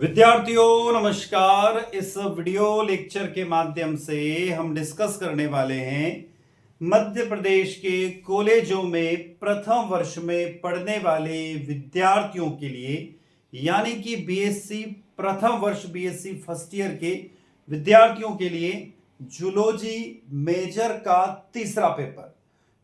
विद्यार्थियों नमस्कार। इस वीडियो लेक्चर के माध्यम से हम डिस्कस करने वाले हैं मध्य प्रदेश के कॉलेजों में प्रथम वर्ष में पढ़ने वाले विद्यार्थियों के लिए, यानी कि बीएससी प्रथम वर्ष बीएससी फर्स्ट ईयर के विद्यार्थियों के लिए जूलॉजी मेजर का तीसरा पेपर।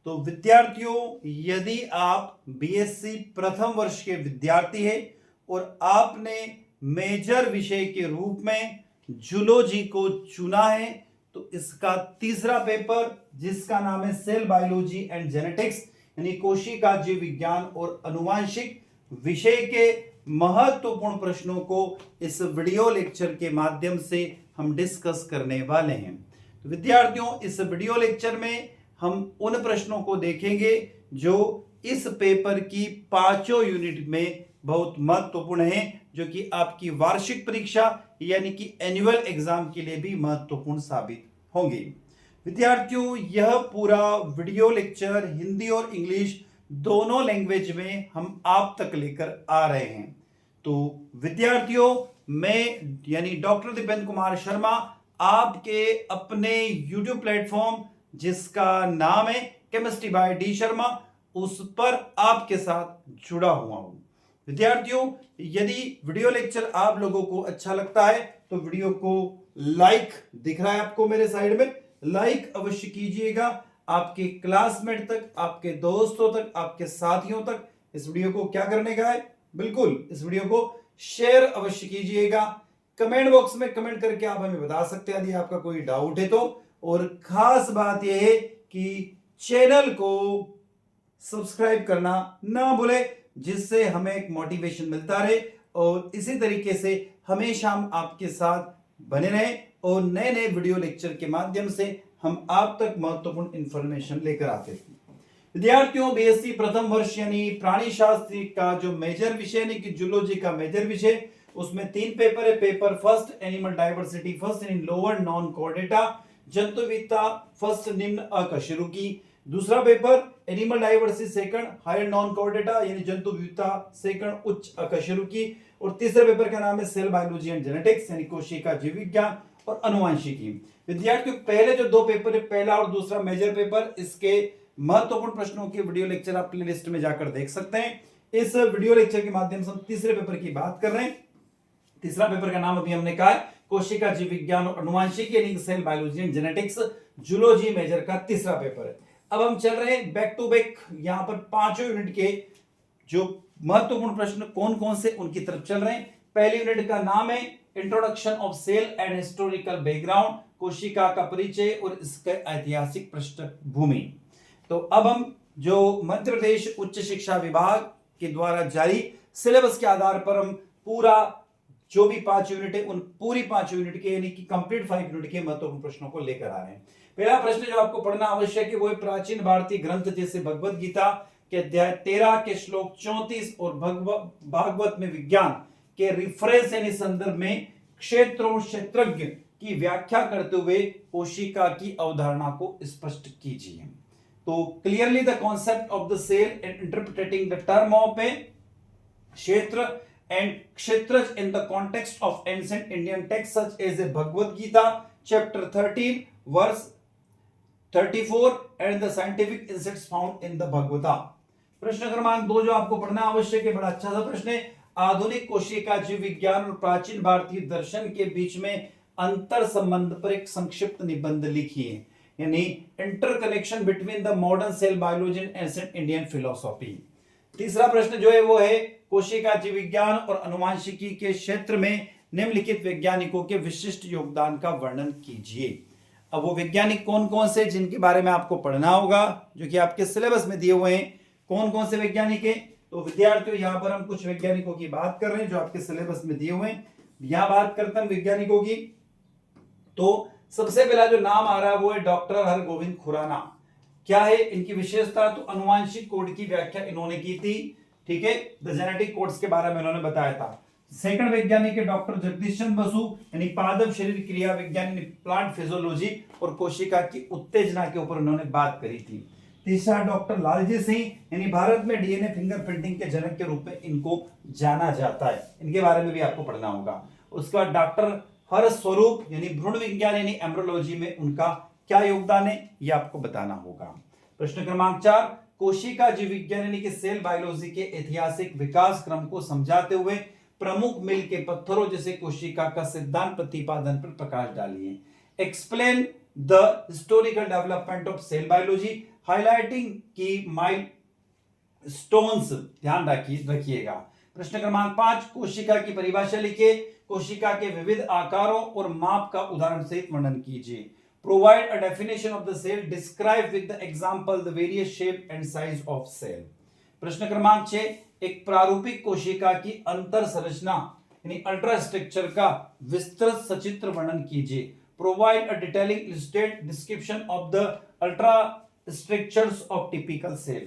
तो विद्यार्थियों, यदि आप बीएससी प्रथम वर्ष के विद्यार्थी हैं और आपने मेजर विषय के रूप में जूलॉजी को चुना है, तो इसका तीसरा पेपर, जिसका नाम है सेल बायोलॉजी एंड जेनेटिक्स, यानी कोशिका जीव विज्ञान और अनुवांशिक विषय के महत्वपूर्ण प्रश्नों को इस वीडियो लेक्चर के माध्यम से हम डिस्कस करने वाले हैं। तो विद्यार्थियों, इस वीडियो लेक्चर में हम उन प्रश्नों को देखेंगे जो इस पेपर की पांचों यूनिट में बहुत महत्वपूर्ण है, जो कि आपकी वार्षिक परीक्षा यानी कि एनुअल एग्जाम के लिए भी महत्वपूर्ण साबित होंगे। विद्यार्थियों, यह पूरा वीडियो लेक्चर हिंदी और इंग्लिश दोनों लैंग्वेज में हम आप तक लेकर आ रहे हैं। तो विद्यार्थियों, मैं यानी डॉक्टर दिपेंद्र कुमार शर्मा आपके अपने यूट्यूब प्लेटफॉर्म, जिसका नाम है केमिस्ट्री बाय डी शर्मा, उस पर आपके साथ जुड़ा हुआ हूं। विद्यार्थियों, यदि वीडियो लेक्चर आप लोगों को अच्छा लगता है तो वीडियो को लाइक, दिख रहा है आपको मेरे साइड में, लाइक अवश्य कीजिएगा। आपके क्लासमेट तक, आपके दोस्तों तक, आपके साथियों तक इस वीडियो को क्या करने का है, बिल्कुल इस वीडियो को शेयर अवश्य कीजिएगा। कमेंट बॉक्स में कमेंट करके आप हमें बता सकते हैं यदि आपका कोई डाउट है तो। और खास बात यह है कि चैनल को सब्सक्राइब करना ना भूले, जिससे हमें एक मोटिवेशन मिलता रहे और इसी तरीके से हमेशा हम आपके साथ बने रहें और नए नए वीडियो लेक्चर के माध्यम से हम आप तक महत्वपूर्ण इंफॉर्मेशन लेकर आते हैं। विद्यार्थियों, बीएससी प्रथम वर्ष यानी प्राणी शास्त्र का जो मेजर विषय यानी कि जूलॉजी का मेजर विषय, उसमें 3 पेपर है। Paper first animal diversity first in lower non chordata, जंतुविद्या फर्स्ट निम्न अकशेरुकी। दूसरा paper animal diversity second higher non chordata यानी जंतुविद्या सेकंड उच्च अकशेरुकी। और तीसरे पेपर का नाम है सेल बायोलॉजी एंड जेनेटिक्स यानी कोशिका जीव विज्ञान और अनुवांशिकी। विद्यार्थियों, पहले जो 2 पेपर है, पहला और दूसरा मेजर पेपर, इसके महत्वपूर्ण प्रश्नों की वीडियो लेक्चर आप प्लेलिस्ट में जाकर देख सकते हैं। इस वीडियो लेक्चर के माध्यम से हम तीसरे पेपर की बात कर रहे हैं। तीसरा पेपर का नाम अभी हमने कहा है कोशिका जीव विज्ञान और अनुवांशिकी यानी cell biology and genetics, zoology major का तीसरा पेपर है। अब हम चल रहे हैं बैक टू बैक, यहां पर पांचों यूनिट के जो महत्वपूर्ण प्रश्न कौन कौन से उनकी तरफ चल रहे हैं। पहली यूनिट का नाम है introduction of cell and historical background, कोशिका का परिचय और इसके ऐतिहासिक पृष्ठभूमि। तो अब हम जो मध्य प्रदेश उच्च शिक्षा विभाग के द्वारा जारी सिलेबस के आधार पर हम पूरा जो भी 5 यूनिट है उन पूरी 5 यूनिट के यानी कि कंप्लीट 5 यूनिट के महत्वपूर्ण प्रश्नों को लेकर आ रहे हैं। पहला प्रश्न जो आपको पढ़ना आवश्यक है वो है प्राचीन भारतीय ग्रंथ जैसे भगवत गीता के अध्याय 13 के श्लोक 34 और भागवत में विज्ञान के रिफरेंस यानी संदर्भ में क्षेत्रों क्षेत्रज्ञ की व्याख्या करते हुए कोशिका की अवधारणा को स्पष्ट कीजिए। तो clearly the concept of the cell and interpreting the term of a kshetra and kshetraj in the context of ancient Indian texts such as a Bhagavad Gita chapter 13 verse 34 and the scientific insights found in the Bhagavata। प्रश्न क्रमांक 2 जो आपको पढ़ना आवश्यक है, बड़ा अच्छा सा प्रश्न है। आधुनिक कोशिका जीव विज्ञान और प्राचीन भारतीय दर्शन के बीच में अंतर संबंध पर एक संक्षिप्त निबंध लिखिए, यानी interconnection between the modern cell biology and ancient Indian philosophy. तीसरा प्रश्न जो है वो है कोशिका जीव विज्ञान और अनुवांशिकी के क्षेत्र में निम्नलिखित वैज्ञानिकों के विशिष्ट योगदान का वर्णन कीजिए। अब वो वैज्ञानिक कौन कौन से जिनके बारे में आपको पढ़ना होगा, जो कि आपके सिलेबस में दिए हुए हैं, कौन कौन से वैज्ञानिक हैं। तो विद्यार्थियों, यहाँ पर हम कुछ वैज्ञानिकों की बात कर रहे हैं जो आपके सिलेबस में दिए हुए हैं। यहाँ बात करते हैं वैज्ञानिकों की, तो सबसे पहला जो नाम आ रहा है वो है डॉक्टर हरगोविंद खुराना। क्या है इनकी विशेषता, तो अनुवांशिक कोड की व्याख्या इन्होंने की थी, ठीक है, द जेनेटिक कोड्स के बारे में इन्होंने बताया था। सेकंड वैज्ञानिक है डॉक्टर जगदीश चंद्र बसु, यानी पादप शरीर क्रिया विज्ञान प्लांट फिजियोलॉजी और कोशिका की उत्तेजना के ऊपर उन्होंने बात करी थी। तीसरा डॉक्टर लालजी सिंह, यानी भारत में डीएनए फिंगरप्रिंटिंग के जनक के रूप में इनको जाना जाता है, इनके बारे में भी आपको पढ़ना होगा। उसके बाद डॉक्टर हर्ष स्वरूप, यानी भ्रूण विज्ञान यानी एम्ब्रियोलॉजी में उनका क्या योगदान है, ये आपको बताना होगा। प्रश्न क्रमांक 4, कोशिका जीव विज्ञान यानी कि सेल बायोलॉजी के ऐतिहासिक विकास क्रम को समझाते हुए प्रमुख मील के पत्थरों जैसे कोशिका का सिद्धांत प्रतिपादन पर प्रकाश डालिए। Explain the historical development of cell biology, highlighting की माइलस्टोन्स ध्यान रखिएगा। प्रश्न क्रमांक 5, कोशिका की परिभाषा लिखिए। कोशिका के विविध आकारों और माप का उदाहरण सहित वर्णन कीजिए। Provide a definition of the cell. Describe with the example the various shape and size of cell. प्रश्न क्रमांक 6, एक प्रारूपिक कोशिका की अंतर संरचना यानी अल्ट्रा स्ट्रक्चर का विस्तृत सचित्र वर्णन कीजिए। Provide a detailing illustrated description of the ultra structures of typical cell.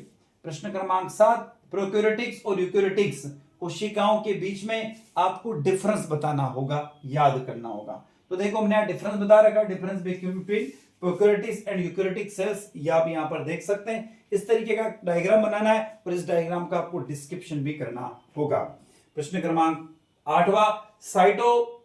प्रश्न क्रमांक 7, प्रोकैरियोटिक्स और यूकैरियोटिक्स कोशिकाओं के बीच में आपको डिफरेंस बताना होगा, याद करना होगा। तो देखो हमने डिफरेंस बता रखा, difference between prokaryotics and eukaryotic cells, ये आप यहां पर देख सकते हैं। इस तरीके का डायग्राम बनाना है और इस डायग्राम का आपको डिस्क्रिप्शन भी करना होगा। प्रश्न क्रमांक 8वां, साइटोसोल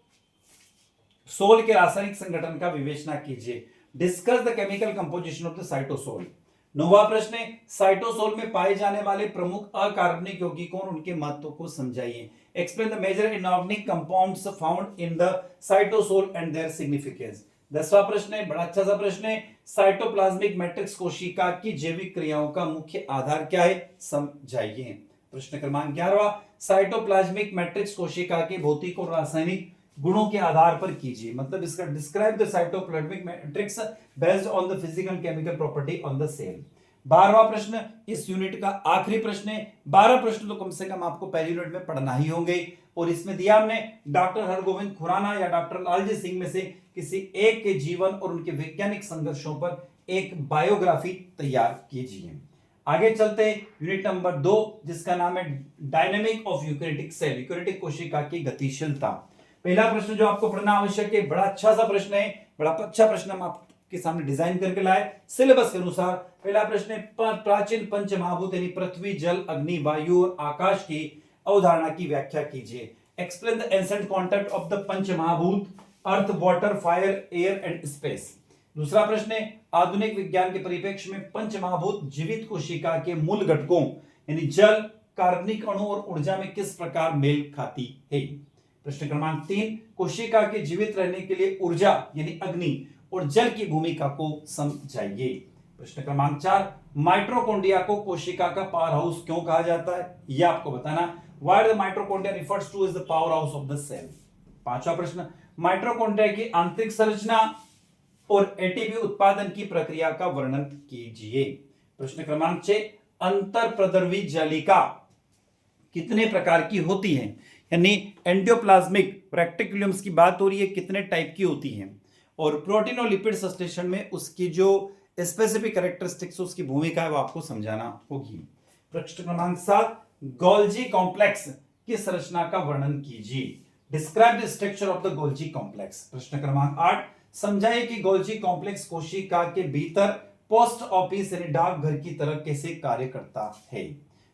के रासायनिक संगठन का विवेचना कीजिए। Discuss the chemical composition of the cytosol. 9वां प्रश्न है, साइटोसोल में पाए जाने वाले प्रमुख अकार्बनिक यौगिकों और उनके महत्व को समझाइए। Explain the major inorganic compounds found in the cytosol and their significance. 10वां प्रश्न है, बड़ा अच्छा सा प्रश्न है, साइटोप्लाज्मिक मैट्रिक्स कोशिका की जैविक क्रियाओं का मुख्य आधार क्या है, समझाइए। प्रश्न क्रमांक 11वां, साइटोप्लाज्मिक मैट्रिक्स कोशिका के भौतिक और रासायनिक गुणों के आधार पर कीजिए। मतलब इसका describe the cytoplasmic matrix based on the physical chemical property on the cell. 12वां प्रश्न इस यूनिट का आखिरी प्रश्न है। 12 प्रश्न तो कम से कम आपको पहली यूनिट में पढ़ना ही होंगे और इसमें दिया हमने डॉक्टर हरगोविंद खुराना या डॉक्टर लालजी सिंह में से किसी एक के जीवन और उनके वैज्ञानिक संघर्षों पर एक बायोग्राफी तैयार कीजिए। आगे चलते यूनिट नंबर 2 जिसका नाम है dynamic of eukaryotic cell, eukaryotic कोशिका की गतिशीलता। पहला प्रश्न जो आपको पढ़ना आवश्यक है, बड़ा अच्छा सा प्रश्न है, बड़ा अच्छा प्रश्न हम आपके सामने डिजाइन करके लाए सिलेबस के अनुसार। पहला प्रश्न है, प्राचीन पंच महाभूत यानी पृथ्वी, जल, अग्नि, वायु और आकाश की अवधारणा की व्याख्या कीजिए। Explain the ancient concept of the panch mahabhut, earth, water, fire, air and space. दूसरा प्रश्न है, आधुनिक विज्ञान के परिप्रेक्ष्य में पंच महाभूत जीवित कोशिका के मूल घटकों यानी जल, कार्बनिक अणु और ऊर्जा में किस प्रकार मेल खाती है। प्रश्न क्रमांक 3, कोशिका के जीवित रहने के लिए ऊर्जा यानी अग्नि और जल की भूमिका को समझाइए। प्रश्न क्रमांक 4, माइटोकॉन्ड्रिया को कोशिका का पावर हाउस क्यों कहा जाता है, यह आपको बताना। Why the mitochondria refers to as the power house of the cell. पांचवा प्रश्न, माइटोकॉन्ड्रिया की आंतरिक संरचना और एटीपी उत्पादन की प्रक्रिया का वर्णन कीजिए। प्रश्न क्रमांक 6, अंतरप्रद्रवी जालिका कितने प्रकार की होती है, यानी एंडोप्लाज्मिक रेक्टिकुलम्स की बात हो रही है, कितने टाइप की होती हैं और प्रोटीन और लिपिड संश्लेषण में उसकी जो स्पेसिफिक कैरेक्टरिस्टिक्स उसकी भूमिका है वो आपको समझाना होगी। प्रश्न क्रमांक 7, गोल्जी कॉम्प्लेक्स की संरचना का वर्णन कीजिए। Describe the structure of the Golgi complex. प्रश्न क्रमांक 8, समझाइए कि गोल्जी कॉम्प्लेक्स कोशिका के भीतर पोस्ट ऑफिस यानी डाकघर की तरह कैसे कार्य करता है।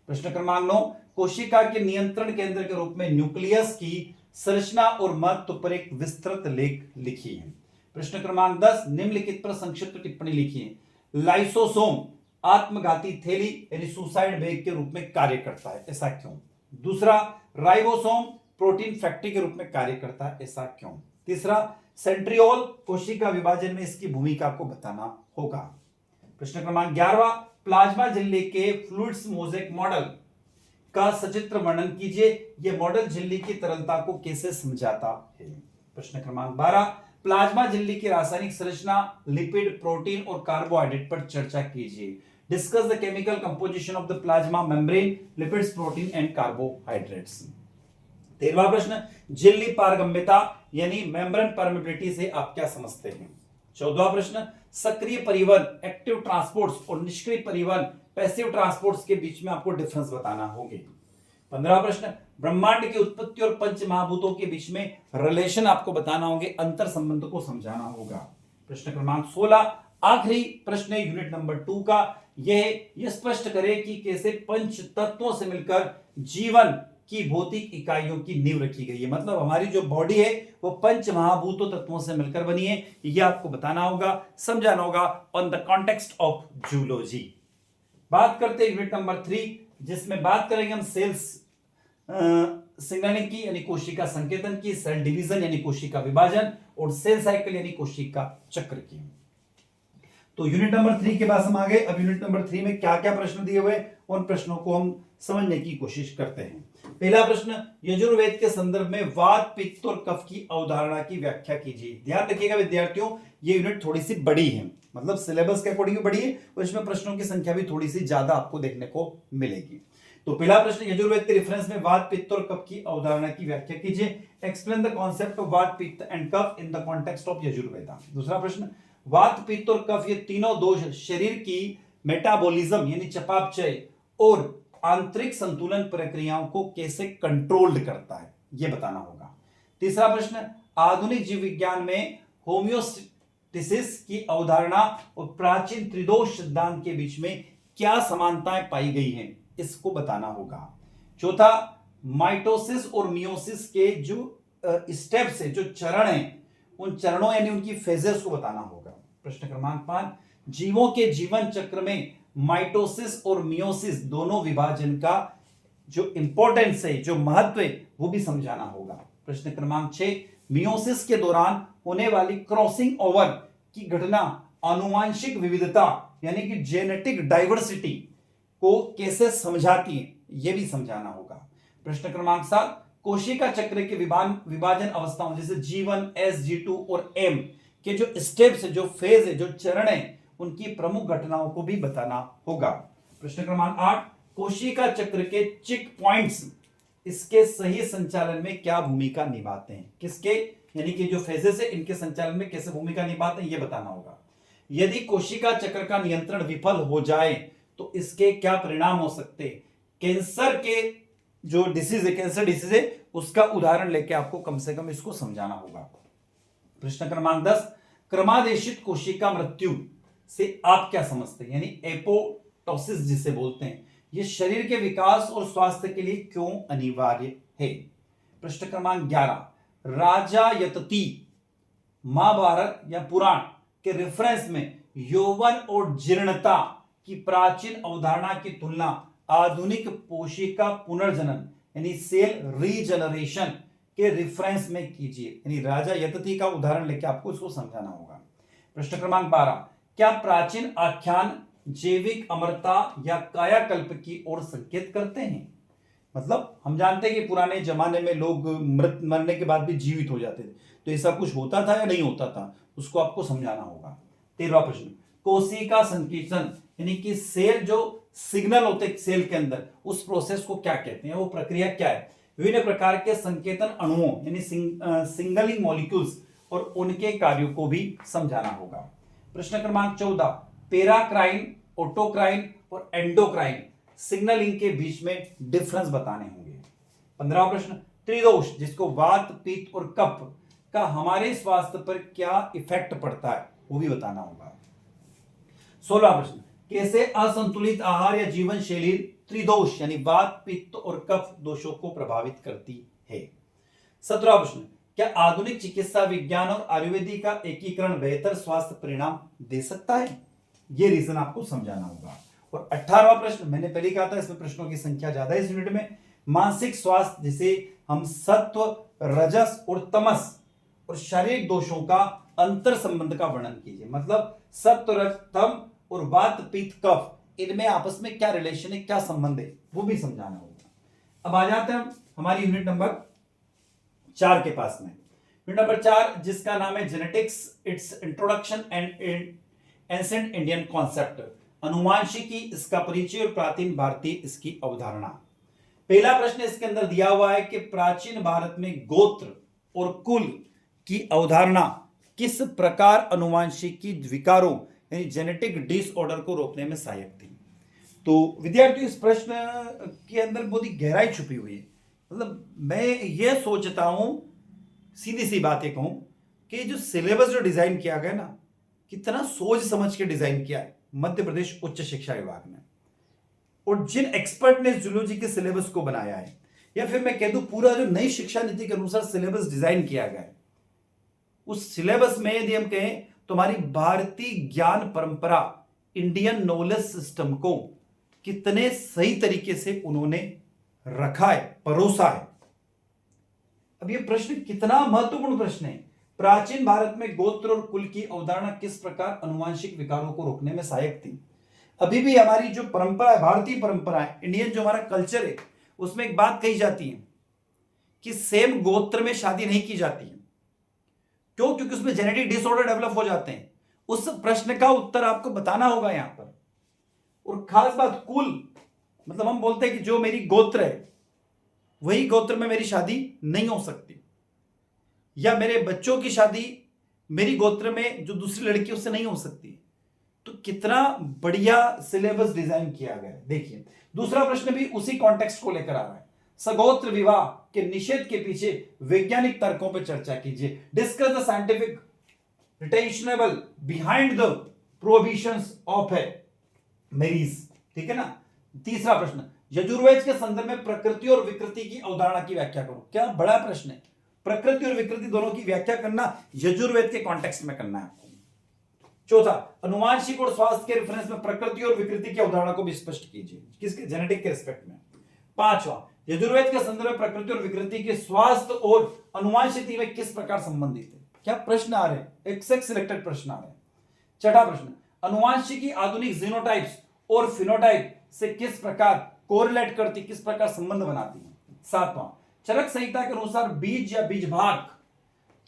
प्रश्न क्रमांक 9, कोशिका के नियंत्रण केंद्र के रूप में न्यूक्लियस की संरचना और महत्व पर एक विस्तृत लेख लिखिए। प्रश्न क्रमांक 10, निम्नलिखित पर संक्षिप्त टिप्पणी लिखिए। लाइसोसोम आत्मघाती थैली यानी सुसाइड बैग के रूप में कार्य करता है, ऐसा क्यों। दूसरा, राइबोसोम प्रोटीन फैक्ट्री के रूप में कार्य करता है, ऐसा क्यों। तीसरा, सेंट्रियोल कोशिका विभाजन में इसकी भूमिका को बताना होगा। प्रश्न क्रमांक 11वां, प्लाज्मा झिल्ली के फ्लूइड्स मोज़ेक मॉडल का सचित्र वर्णन कीजिए। यह मॉडल झिल्ली की तरलता को कैसे समझाता है। प्रश्न क्रमांक 12, प्लाज्मा झिल्ली की रासायनिक संरचना, लिपिड, प्रोटीन और कार्बोहाइड्रेट पर चर्चा कीजिए। Discuss the chemical composition of the plasma membrane, lipids, protein and carbohydrates. 13वां प्रश्न, झिल्ली पारगम्यता यानी मेम्ब्रेन परमेबिलिटी से आप क्या समझते हैं। 14वां प्रश्न, सक्रिय परिवहन एक्टिव ट्रांसपोर्ट्स और निष्क्रिय परिवहन पैसिव ट्रांसपोर्ट्स के बीच में आपको डिफरेंस बताना होगा। 15वां प्रश्न, ब्रह्मांड की उत्पत्ति और पंच महाभूतों के बीच में रिलेशन आपको बताना होंगे, अंतर संबंध को समझाना होगा। प्रश्न क्रमांक 16, आखिरी प्रश्न यूनिट नंबर 2 का, यह स्पष्ट करे कि कैसे पंच तत्वों से मिलकर जीवन की भौतिक इकाइयों की नींव रखी गई है। मतलब हमारी जो बॉडी है वो पंच महाभूतों तत्वों से मिलकर बनी है। यह आपको बताना होगा, समझाना होगा on the context of zoology. बात करते हैं यूनिट नंबर 3, जिसमें बात करेंगे हम सेल्स सिग्नलिंग की यानी कोशिका संकेतन की, सेल डिवीजन यानी कोशिका विभाजन, और सेल साइकिल यानी कोशिका चक्र की। तो यूनिट नंबर 3 के पास हम आ गए। अब यूनिट नंबर 3 में क्या क्या प्रश्न दिए हुए, उन प्रश्नों को हम समझने की कोशिश करते हैं। पहला प्रश्न, यजुर्वेद के संदर्भ में वात, पित्त और कफ की अवधारणा की व्याख्या कीजिए। ध्यान रखिएगा विद्यार्थियों, ये यूनिट थोड़ी सी बड़ी है, मतलब सिलेबस के अकॉर्डिंग बड़ी है, और इसमें प्रश्नों की संख्या भी थोड़ी सी ज्यादा आपको देखने को मिलेगी। तो पहला प्रश्न, यजुर्वेद के रेफरेंस में वात, पित्त और कफ की अवधारणा की व्याख्या कीजिए। Explain the concept of vata, pitta and kapha in the context of Yajurveda. दूसरा प्रश्न, वात, पित्त और कफ ये तीनों दोष शरीर की मेटाबॉलिज्म यानी चयापचय और आंतरिक संतुलन प्रक्रियाओं को कैसे कंट्रोल्ड करता है, यह बताना होगा। तीसरा प्रश्न, आधुनिक जीव विज्ञान में होम्योस्टेसिस की अवधारणा और प्राचीन त्रिदोष सिद्धांत के बीच में क्या समानताएं पाई गई हैं, इसको बताना होगा। चौथा, माइटोसिस और मियोसिस के जो स्टेप्स है, जो चरण हैं, उन चरणों यानी उनकी फेजेस को बताना होगा। प्रश्न क्रमांक 5, जीवों के जीवन चक्र में माइटोसिस और मियोसिस दोनों विभाजन का जो इंपॉर्टेंस है, जो महत्व है, वो भी समझाना होगा। प्रश्न क्रमांक 6, मियोसिस के दौरान होने वाली क्रॉसिंग ओवर की घटना आनुवांशिक विविधता यानी कि जेनेटिक डाइवर्सिटी को कैसे समझाती है, यह भी समझाना होगा। प्रश्न क्रमांक 7, कोशिका चक्र के विभाजन अवस्थाओं जैसे G1, S, G2 और M के जो स्टेप्स है, जो फेज है, जो चरण है, उनकी प्रमुख घटनाओं को भी बताना होगा। प्रश्न क्रमांक 8, कोशिका चक्र के चेक पॉइंट्स इसके सही संचालन में क्या भूमिका निभाते हैं, किसके यानी कि जो फेजेस है इनके संचालन में कैसे भूमिका निभाते हैं, यह बताना होगा। यदि कोशिका चक्र का नियंत्रण विफल हो जाए तो इसके क्या परिणाम हो सकते हैं। कैंसर के जो डिसीज है, कैंसर डिसीज है, उसका उदाहरण लेके आपको कम से कम इसको समझाना होगा। प्रश्न क्रमांक 10, क्रमादेशित कोशिका मृत्यु से आप क्या समझते हैं, यानी एपोप्टोसिस जिसे बोलते हैं, यह शरीर के विकास और स्वास्थ्य के लिए क्यों अनिवार्य है। प्रश्न क्रमांक 11, राजा यतती महाभारत या पुराण के रेफरेंस में यौवन और जीर्णता की प्राचीन अवधारणा की तुलना आधुनिक कोशिका पुनर्जनन यानी सेल रीजनरेशन के रेफरेंस में कीजिए। यानी राजा यतती का उदाहरण लेकर आपको इसको समझाना होगा। प्रश्न क्रमांक 12, क्या प्राचीन आख्यान जैविक अमरता या कायाकल्प की ओर संकेत करते हैं। मतलब हम जानते हैं कि पुराने जमाने में लोग मरने के बाद भी जीवित हो जाते थे, तो ऐसा कुछ होता था या नहीं होता था, उसको आपको समझाना होगा। 13वां प्रश्न, कोशिका संकेतन यानी कि सेल जो सिग्नल होते हैं सेल के अंदर, उस प्रोसेस को क्या कहते हैं, वो प्रक्रिया क्या है। विभिन्न प्रकार के संकेतन अणुओं यानी सिंगलिंग मॉलिक्यूल्स और उनके कार्यों को भी समझाना होगा। प्रश्न क्रमांक 14, पैराक्राइन, ऑटोक्राइन और एंडोक्राइन सिग्नलिंग के बीच में डिफरेंस बताने होंगे। 15वां प्रश्न, त्रिदोष जिसको वात, पित्त और कफ का हमारे स्वास्थ्य पर क्या इफेक्ट पड़ता है, वो भी बताना होगा। 16वां प्रश्न, कैसे असंतुलित आहार या जीवन शैली त्रिदोष यानी वात, पित्त और कफ दोषों को प्रभावित करती है। 17वां प्रश्न, क्या आधुनिक चिकित्सा विज्ञान और आयुर्वेदिक का एकीकरण बेहतर स्वास्थ्य परिणाम दे सकता है, यह रीजन आपको समझाना होगा। और 18वां प्रश्न, मैंने पहले कहा था इसमें प्रश्नों की संख्या ज्यादा है इस यूनिट में, मानसिक स्वास्थ्य जिसे हम सत्व, रजस और तमस और शारीरिक दोषों का अंतर संबंध का वर्णन कीजिए। मतलब सत्व, रज, तम और वात, पित्त, कफ इनमें आपस में क्या रिलेशन है, क्या संबंध है, वो भी समझाना होगा। अब आ जाते हैं हमारी यूनिट नंबर 4 के पास में। यूनिट नंबर 4 जिसका नाम है genetics, its introduction and ancient Indian concept, अनुवांशिकी इसका परिचय और प्राचीन भारतीय इसकी अवधारणा। पहला प्रश्न इसके अंदर दिया हुआ है कि प्राचीन भारत में गोत्र और कुल की अवधारणा किस प्रकार अनुवांशिकी विकारों यानी जेनेटिक डिसऑर्डर को रोकने में सहायक थी। तो विद्यार्थियों इस प्रश्न के अंदर बहुत ही गहराई छुपी हुई है। मतलब मैं ये सोचता हूं, सीधी सी बात ये कहूं कि जो सिलेबस जो डिजाइन किया गया ना, कितना सोच समझ के डिजाइन किया है। मध्य प्रदेश उच्च शिक्षा विभाग ने, और जिन एक्सपर्ट ने जूलॉजी के सिलेबस को बनाया है, या फिर मैं कह दूं पूरा जो नई शिक्षा नीति के अनुसार सिलेबस डिजाइन किया गया है, उस सिलेबस में यदि हम कहें तो हमारी भारतीय ज्ञान परंपरा, इंडियन नॉलेज सिस्टम को कितने सही तरीके से उन्होंने रखा है, परोसा है। अब यह प्रश्न कितना महत्वपूर्ण प्रश्न है। प्राचीन भारत में गोत्र और कुल की अवधारणा किस प्रकार अनुवांशिक विकारों को रोकने में सहायक थी। अभी भी हमारी जो परंपरा है, भारतीय परंपरा है, इंडियन जो हमारा कल्चर है, उसमें एक बात कही जाती है कि सेम गोत्र में शादी नहीं की जाती है। क्यों? क्योंकि उसमें जेनेटिक डिसऑर्डर डेवलप हो जाते हैं। उस प्रश्न का उत्तर आपको बताना होगा यहां पर। और खास बात, कुल मतलब हम बोलते हैं कि जो मेरी गोत्र है वही गोत्र में मेरी शादी नहीं हो सकती, या मेरे बच्चों की शादी मेरी गोत्र में जो दूसरी लड़की उससे नहीं हो सकती। तो कितना बढ़िया सिलेबस डिजाइन किया गया है। देखिए दूसरा प्रश्न भी उसी कॉन्टेक्स्ट को लेकर आ रहा है। सगोत्र विवाह के निषेध के पीछे वैज्ञानिक तर्कों पर चर्चा कीजिए। Discuss the scientific rationale behind the prohibitions of marriage. ठीक है ना। तीसरा प्रश्न, यजुर्वेद के संदर्भ में प्रकृति और विकृति की अवधारणा की व्याख्या करो। क्या बड़ा प्रश्न है। प्रकृति और विकृति दोनों की व्याख्या करना यजुर्वेद के कॉन्टेक्स्ट में करना है आपको। चौथा, अनुवांशिक और स्वास्थ्य के रेफरेंस में प्रकृति और विकृति की अवधारणा को भी स्पष्ट कीजिए, किसके, जेनेटिक के रिस्पेक्ट में। पांचवा, यजुर्वेद के संदर्भ में प्रकृति और विकृति के स्वास्थ्य और अनुवांशिकी में किस प्रकार संबंधित है। क्या प्रश्न आ रहे हैं, एक से सिलेक्टेड प्रश्न आ रहे हैं। छठा प्रश्न, अनुवांशिकी आधुनिक जीनोटाइप्स और फिनोटाइप से किस प्रकार कोरिलेट करती, किस प्रकार संबंध बनाती है। सातवां, चरक संहिता के अनुसार बीज या बीज भाग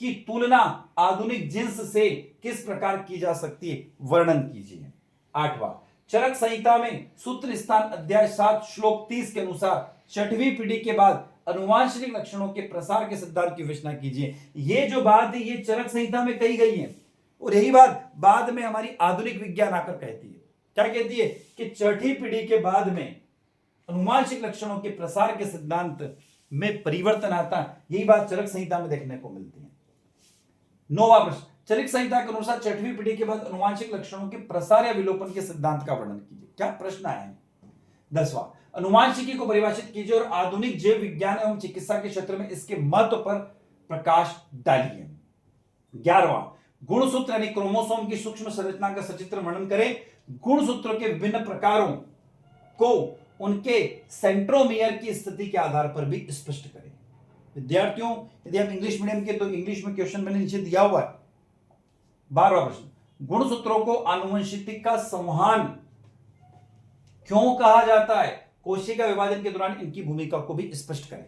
की तुलना आधुनिक जिन्स से किस प्रकार की जा सकती है, वर्णन कीजिए। आठवां, चरक संहिता में सूत्र स्थान अध्याय 7 श्लोक 30 के अनुसार छठवीं पीढ़ी के बाद अनुवांशिक लक्षणों के प्रसार के सिद्धांत की विवेचना कीजिए। ये जो बात है ये चरक संहिता में कही गई है, और यही बात बाद में हमारी आधुनिक विज्ञान आकर कहती है। क्या कहती है कि छठी पीढ़ी के बाद में अनुवांशिक लक्षणों के प्रसार के सिद्धांत में परिवर्तन आता है। यही बात चरक संहिता में देखने को मिलती है। नौवां प्रश्न, चरक संहिता के अनुसार छठवीं पीढ़ी के बाद अनुवांशिक लक्षणों के प्रसार या विलोपन के सिद्धांत का वर्णन कीजिए। क्या प्रश्न आया है। 10वां, अनुवांशिकी को परिभाषित कीजिए और आधुनिक जैव विज्ञान एवं चिकित्सा के क्षेत्र में इसके महत्व पर प्रकाश डालिए। 11वां, गुणसूत्र यानी क्रोमोसोम की सूक्ष्म संरचना का सचित्र वर्णन करें। गुणसूत्रों के विभिन्न प्रकारों को उनके सेंट्रोमियर की स्थिति के आधार पर भी स्पष्ट करें। विद्यार्थियों, यदि आप इंग्लिश मीडियम के तो इंग्लिश में क्वेश्चन मैंने नीचे दिया हुआ है। 12वां प्रश्न, गुणसूत्रों को आनुवंशिक का संवहन क्यों कहा जाता है, कोशिका विभाजन के दौरान इनकी भूमिका को भी स्पष्ट करें।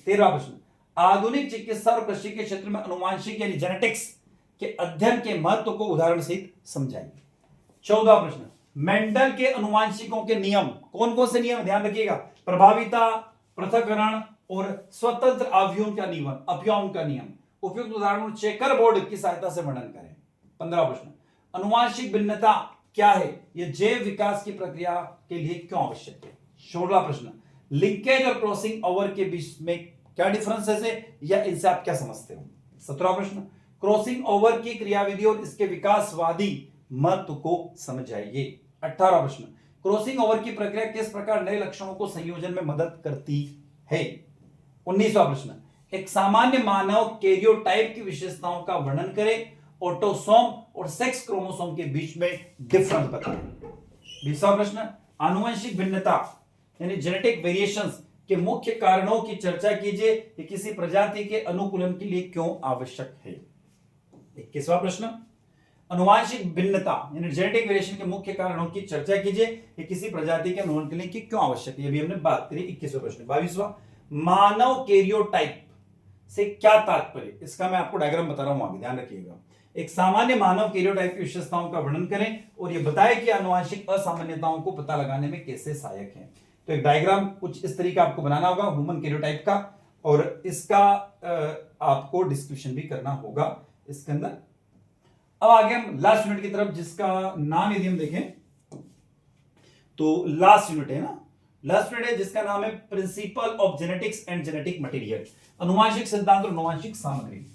13वां प्रश्न, आधुनिक चिकित्सा और कृषि के क्षेत्र में आनुवंशिक यानी जेनेटिक्स के अध्ययन के महत्व को उदाहरण सहित समझाइए। 14वां प्रश्न, मेंडल के अनुवांशिकों के नियम, कौन कौन से नियम, ध्यान रखिएगा, प्रभाविता, पृथक्करण और स्वतंत्र अवयवों का नियम, उपयुक्त उदाहरण चेकर बोर्ड की सहायता से वर्णन करें। 15वां प्रश्न, अनुवांशिक भिन्नता क्या है, यह जैव विकास की प्रक्रिया के लिए क्यों आवश्यक है। 16वां प्रश्न, लिंकेज और क्रॉसिंग ओवर के बीच में क्या डिफरेंसेस है या इनसे आप क्या समझते हो। 17वां प्रश्न, क्रॉसिंग ओवर की क्रियाविधि और इसके विकासवादी महत्व को समझाइए। 18वां प्रश्न, क्रॉसिंग ओवर की प्रक्रिया किस प्रकार नए लक्षणों को संयोजन में मदद करती है। 19वां प्रश्न, एक सामान्य मानव कैरियोटाइप की विशेषताओं का वर्णन करें, ऑटोसोम और सेक्स क्रोमोसोम के बीच में डिफरेंस बताएं। 20वां प्रश्न, आनुवंशिक भिन्नता यानी जेनेटिक वेरिएशंस के मुख्य कारणों की चर्चा कीजिए, कि किसी प्रजाति के अनुकूलन के लिए क्यों आवश्यक है। 21वां प्रश्न, अनुवांशिक भिन्नता यानी जेनेटिक वेरिएशन के मुख्य कारणों की चर्चा कीजिए, कि किसी प्रजाति के अनुकूलन के लिए क्यों आवश्यक है। ये भी हमने बात करी। 21वां प्रश्न। 22वां, मानव कैरियोटाइप से क्या तात्पर्य, इसका मैं आपको डायग्राम बता रहा हूं, आगे ध्यान रखिएगा। एक सामान्य मानव कैरियोटाइप की विशेषताओं का वर्णन करें और यह बताएं कि आनुवंशिक असामान्यताओं को पता लगाने में कैसे सहायक है। तो एक डायग्राम कुछ इस तरीके आपको बनाना होगा ह्यूमन कैरियोटाइप का, और इसका आपको डिस्क्रिप्शन भी करना होगा इसके अंदर। अब आगे हम लास्ट यूनिट की तरफ, जिसका नाम यदि हम देखें तो लास्ट यूनिट है ना, लास्ट यूनिट है जिसका नाम है principle of genetics and genetic material, अनुवांशिक सिद्धांत और अनुवांशिक सामग्री।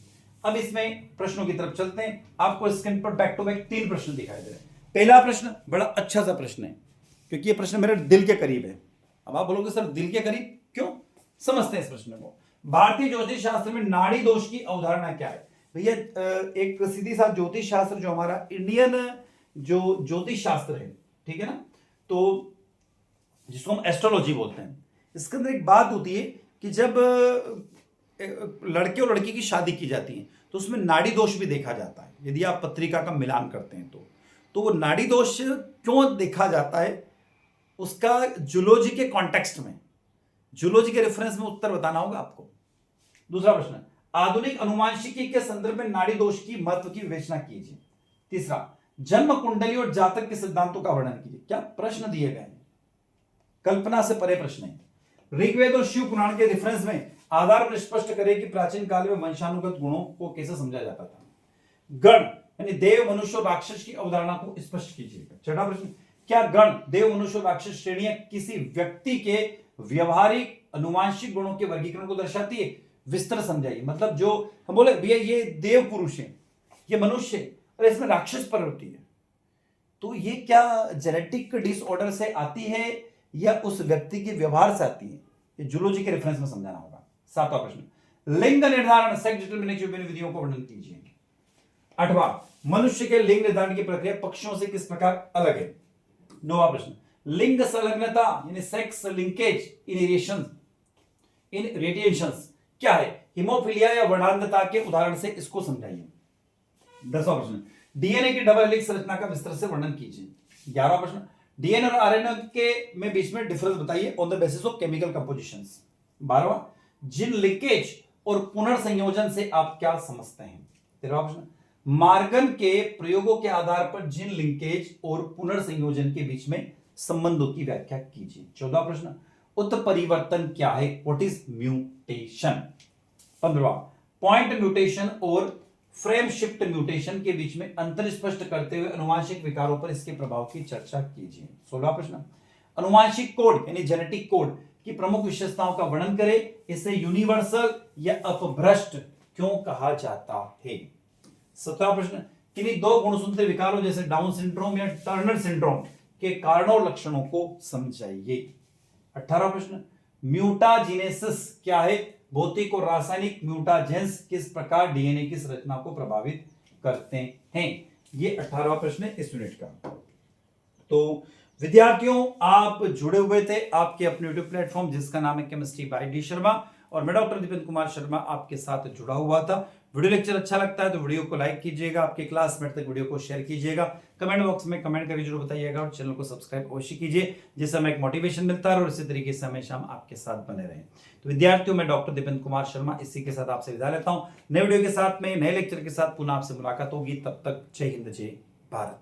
अब इसमें प्रश्नों की तरफ चलते हैं। आपको स्क्रीन पर बैक टू बैक 3 प्रश्न दिखाई दे रहे हैं। पहला प्रश्न बड़ा अच्छा सा प्रश्न है, क्योंकि ये प्रश्न मेरे दिल के करीब है। अब आप बोलोगे सर दिल के करीब क्यों? समझते हैं इस प्रश्न को। भारतीय ज्योतिष शास्त्र में नाड़ी दोष की अवधारणा क्या है? भैया एक सीधी सा ज्योतिष शास्त्र जो हमारा इंडियन जो ज्योतिष शास्त्र है, ठीक है ना, तो जिसको हम एस्ट्रोलॉजी बोलते हैं, इसके अंदर एक बात होती है कि जब लड़के और लड़की की शादी की जाती है तो उसमें नाड़ी दोष भी देखा जाता है। यदि आप पत्रिका का मिलान करते हैं तो वो नाड़ी दोष क्यों देखा जाता है, उसका जूलॉजी के कॉन्टेक्स्ट में, जूलॉजी के रेफरेंस में उत्तर बताना होगा आपको। दूसरा प्रश्न, आधुनिक अनुवांशिकी के संदर्भ में नाड़ी दोष की महत्व की विवेचना कीजिए। तीसरा, जन्म कुंडली और जातक के सिद्धांतों का वर्णन कीजिए। क्या प्रश्न दिए गए हैं, कल्पना से परे प्रश्न है। ऋग्वेद और शिव पुराण के रेफरेंस में आधार पर स्पष्ट करें कि प्राचीन काल में वंशानुगत गुणों को कैसे समझा जाता था। गण यानी देव, मनुष्य और राक्षस की अवधारणा को स्पष्ट कीजिएगा। छठा प्रश्न, क्या गण, देव, मनुष्य और राक्षस श्रेणियां किसी व्यक्ति के व्यवहारिक अनुवांशिक गुणों के वर्गीकरण को दर्शाती है? विस्तार समझाइए। मतलब जो हम बोले भैया ये देव पुरुष है, ये मनुष्य है और इसमें राक्षस प्रवृत्ति है, तो ये क्या जेनेटिक डिसऑर्डर से आती है या उस व्यक्ति के व्यवहार से आती है? ये जूलॉजी के रेफरेंस में समझाना होगा। सातवां प्रश्न, लिंग निर्धारण सेक्स डिटरमिनेशन विभिन्न विधियों को वर्णन कीजिए। आठवां, मनुष्य के लिंग निर्धारण की प्रक्रिया पक्षियों से किस प्रकार अलग है? नौवां प्रश्न, लिंग संलग्नता यानी सेक्स लिंकेज इन रेडिएशंस क्या है? हिमोफिलिया या वर्णांधता के उदाहरण से इसको समझाइए। 10वां प्रश्न, डीएनए की डबल हेलिक्स संरचना का विस्तार से वर्णन कीजिए। 11वां प्रश्न, डीएनए और आरएनए के में बीच में डिफरेंस बताइए on the basis of chemical compositions. 12वां, जीन लिंकेज और पुनर्संयोजन से आप क्या समझते हैं? 13वां प्रश्न, मार्गन के प्रयोगों के आधार पर जीन लिंकेज और पुनर्संयोजन के बीच में संबंधों की व्याख्या कीजिए। 14वां प्रश्न, उत्परिवर्तन क्या है? What is mutation? 15वां, पॉइंट म्यूटेशन और फ्रेम शिफ्ट म्यूटेशन के बीच में अंतर स्पष्ट करते हुए अनुवांशिक विकारों पर इसके प्रभाव की चर्चा कीजिए। 16वां प्रश्न, अनुवांशिक कोड यानी जेनेटिक कोड की प्रमुख विशेषताओं का वर्णन करें, इसे यूनिवर्सल या अपभ्रष्ट क्यों कहा जाता है? 17वां प्रश्न, किन्हीं दो गुणसूत्री विकारों जैसे डाउन सिंड्रोम या टर्नर सिंड्रोम के कारणों और लक्षणों को समझाइए। 18वां प्रश्न, म्यूटाजेनेसिस क्या है? भौतिक और रासायनिक म्यूटाजेंस किस प्रकार डीएनए की संरचना को प्रभावित करते हैं? ये 18वां प्रश्न है इस यूनिट का। तो विद्यार्थियों, आप जुड़े हुए थे आपके अपने यूट्यूब प्लेटफॉर्म जिसका नाम है केमिस्ट्री बाय डी शर्मा, और मैं डॉक्टर दीपेंद्र कुमार शर्मा आपके साथ जुड़ा हुआ था। वीडियो लेक्चर अच्छा लगता है तो वीडियो को लाइक कीजिएगा, आपके क्लासमेट तक वीडियो को शेयर कीजिएगा, कमेंट बॉक्स में कमेंट करके जरूर बताइएगा और चैनल को सब्सक्राइब अवश्य कीजिए, जिससे हमें एक मोटिवेशन मिलता है और इसी तरीके से हमेशा हम आपके साथ बने रहें। तो विद्यार्थियों, मैं डॉक्टर दीपेंद्र कुमार शर्मा इसी के साथ आपसे विदा लेता हूं। नए वीडियो के साथ में, नए लेक्चर के साथ पुनः आपसे मुलाकात होगी। तब तक जय हिंद, जय भारत।